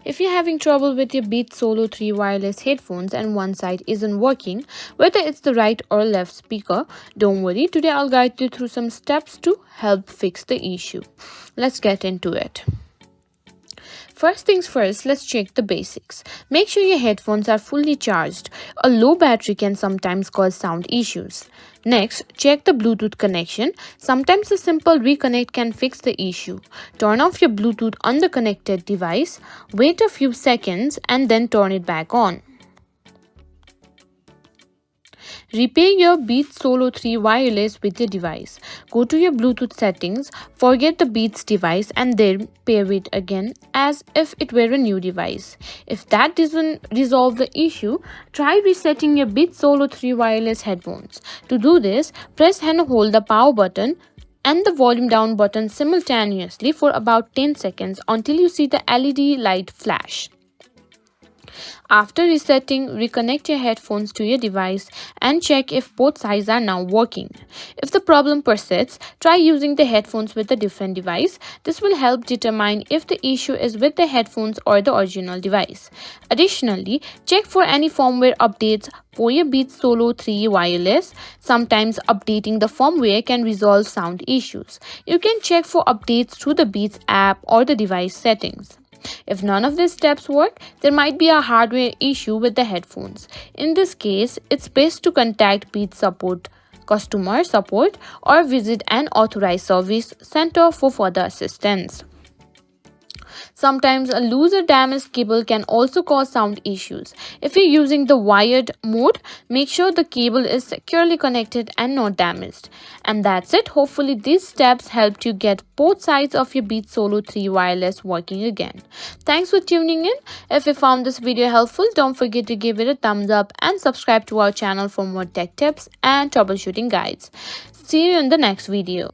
If you're having trouble with your Beats Solo 3 wireless headphones and one side isn't working, whether it's the right or left speaker, don't worry, today I'll guide you through some steps to help fix the issue. Let's get into it. First things first, let's check the basics. Make sure your headphones are fully charged. A low battery can sometimes cause sound issues. Next, check the Bluetooth connection. Sometimes a simple reconnect can fix the issue. Turn off your Bluetooth on the connected device, wait a few seconds and then turn it back on. Repair your Beats Solo 3 wireless with your device. Go to your Bluetooth settings, forget the Beats device and then pair it again as if it were a new device. If that doesn't resolve the issue, try resetting your Beats Solo 3 wireless headphones. To do this, press and hold the power button and the volume down button simultaneously for about 10 seconds until you see the LED light flash. After resetting, reconnect your headphones to your device and check if both sides are now working. If the problem persists, try using the headphones with a different device. This will help determine if the issue is with the headphones or the original device. Additionally, check for any firmware updates for your Beats Solo 3 wireless. Sometimes updating the firmware can resolve sound issues. You can check for updates through the Beats app or the device settings. If none of these steps work, there might be a hardware issue with the headphones. In this case, it's best to contact Beats customer support or visit an authorized service center for further assistance. Sometimes a loose or damaged cable can also cause sound issues. If you're using the wired mode, make sure the cable is securely connected and not damaged. And that's it. Hopefully these steps helped you get both sides of your Beats Solo 3 wireless working again. Thanks for tuning in. If you found this video helpful, don't forget to give it a thumbs up and subscribe to our channel for more tech tips and troubleshooting guides. See you in the next video.